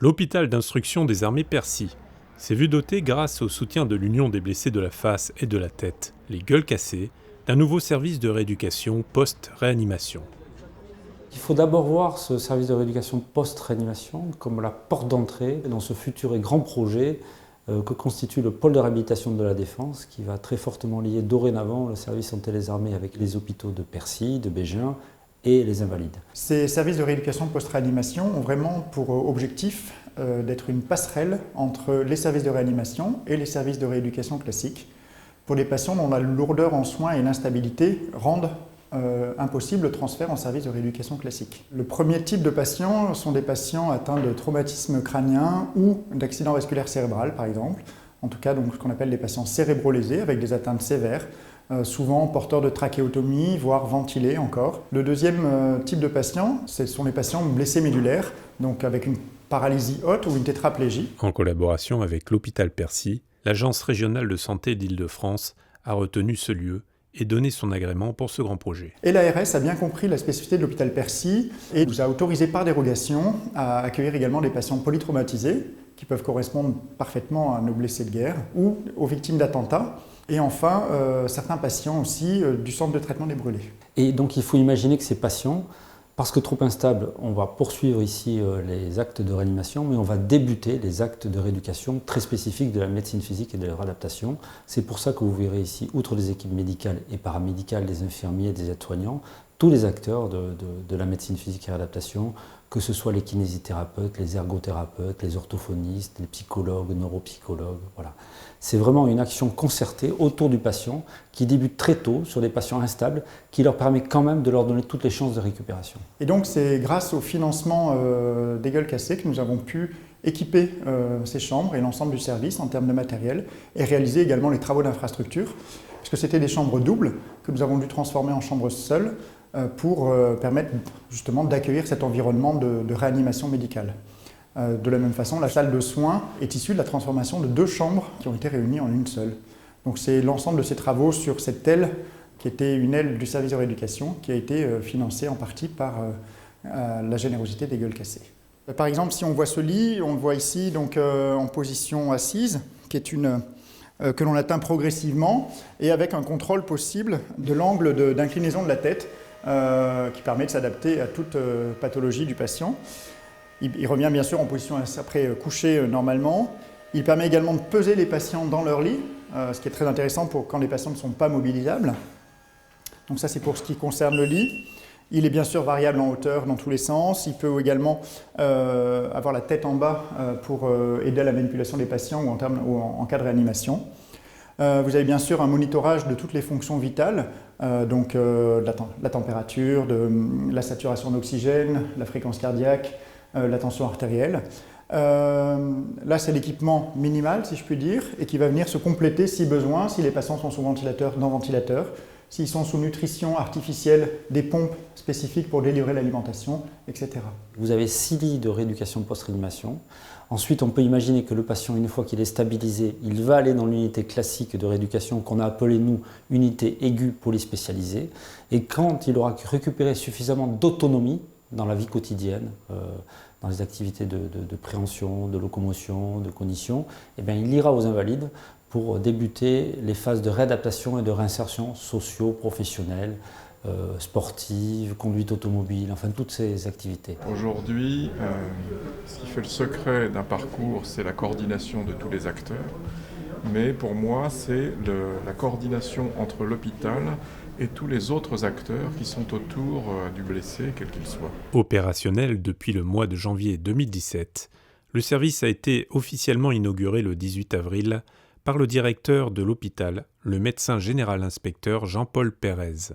L'hôpital d'instruction des armées Percy s'est vu doté, grâce au soutien de l'Union des blessés de la face et de la tête, les gueules cassées, d'un nouveau service de rééducation post-réanimation. Il faut d'abord voir ce service de rééducation post-réanimation comme la porte d'entrée dans ce futur et grand projet que constitue le pôle de réhabilitation de la Défense, qui va très fortement lier dorénavant le service santé des armées avec les hôpitaux de Percy, de Bégin et les Invalides. Ces services de rééducation post-réanimation ont vraiment pour objectif d'être une passerelle entre les services de réanimation et les services de rééducation classiques pour des patients dont la lourdeur en soins et l'instabilité rendent impossible le transfert en service de rééducation classique. Le premier type de patients sont des patients atteints de traumatisme crânien ou d'accident vasculaire cérébral, par exemple. En tout cas, donc, ce qu'on appelle des patients cérébro-lésés avec des atteintes sévères, souvent porteurs de trachéotomie, voire ventilés encore. Le deuxième type de patients, ce sont les patients blessés médulaires, donc avec une paralysie haute ou une tétraplégie. En collaboration avec l'hôpital Percy, l'Agence régionale de santé d'Île-de-France a retenu ce lieu et donné son agrément pour ce grand projet. Et l'ARS a bien compris la spécificité de l'hôpital Percy et nous a autorisé par dérogation à accueillir également des patients polytraumatisés qui peuvent correspondre parfaitement à nos blessés de guerre ou aux victimes d'attentats. Et enfin, certains patients aussi du centre de traitement des brûlés. Et donc il faut imaginer que ces patients, parce que trop instables, on va poursuivre ici les actes de réanimation, mais on va débuter les actes de rééducation très spécifiques de la médecine physique et de leur adaptation. C'est pour ça que vous verrez ici, outre les équipes médicales et paramédicales, des infirmiers, des aides-soignants, tous les acteurs de la médecine physique et réadaptation, que ce soit les kinésithérapeutes, les ergothérapeutes, les orthophonistes, les psychologues, neuropsychologues, voilà. C'est vraiment une action concertée autour du patient qui débute très tôt sur des patients instables, qui leur permet quand même de leur donner toutes les chances de récupération. Et donc c'est grâce au financement des gueules cassées que nous avons pu équiper ces chambres et l'ensemble du service en termes de matériel et réaliser également les travaux d'infrastructure, puisque c'était des chambres doubles que nous avons dû transformer en chambres seules pour permettre justement d'accueillir cet environnement de réanimation médicale. De la même façon, la salle de soins est issue de la transformation de 2 chambres qui ont été réunies en une seule. Donc c'est l'ensemble de ces travaux sur cette aile, qui était une aile du service de rééducation, qui a été financée en partie par la générosité des gueules cassées. Par exemple, si on voit ce lit, on le voit ici donc, en position assise, qui est que l'on atteint progressivement, et avec un contrôle possible de l'angle d'inclinaison de la tête, qui permet de s'adapter à toute pathologie du patient. Il revient bien sûr en position après couché normalement. Il permet également de peser les patients dans leur lit, ce qui est très intéressant pour quand les patients ne sont pas mobilisables. Donc ça c'est pour ce qui concerne le lit. Il est bien sûr variable en hauteur dans tous les sens. Il peut également avoir la tête en bas pour aider à la manipulation des patients ou en cas de réanimation. Vous avez bien sûr un monitorage de toutes les fonctions vitales, donc la température, la saturation d'oxygène, la fréquence cardiaque, la tension artérielle. Là, c'est l'équipement minimal, si je puis dire, et qui va venir se compléter si besoin, si les patients sont sous ventilateur, non ventilateur, s'ils sont sous nutrition artificielle, des pompes spécifiques pour délivrer l'alimentation, etc. Vous avez 6 lits de rééducation post-réanimation. Ensuite, on peut imaginer que le patient, une fois qu'il est stabilisé, il va aller dans l'unité classique de rééducation qu'on a appelée, nous, unité aiguë polyspécialisée. Et quand il aura récupéré suffisamment d'autonomie dans la vie quotidienne, dans les activités de préhension, de locomotion, de cognition, eh bien, il ira aux Invalides pour débuter les phases de réadaptation et de réinsertion socio-professionnelle, sportive, conduite automobile, enfin toutes ces activités. Aujourd'hui, ce qui fait le secret d'un parcours, c'est la coordination de tous les acteurs. Mais pour moi, c'est la coordination entre l'hôpital et tous les autres acteurs qui sont autour du blessé, quel qu'il soit. Opérationnel depuis le mois de janvier 2017, le service a été officiellement inauguré le 18 avril par le directeur de l'hôpital, le médecin général inspecteur Jean-Paul Pérez.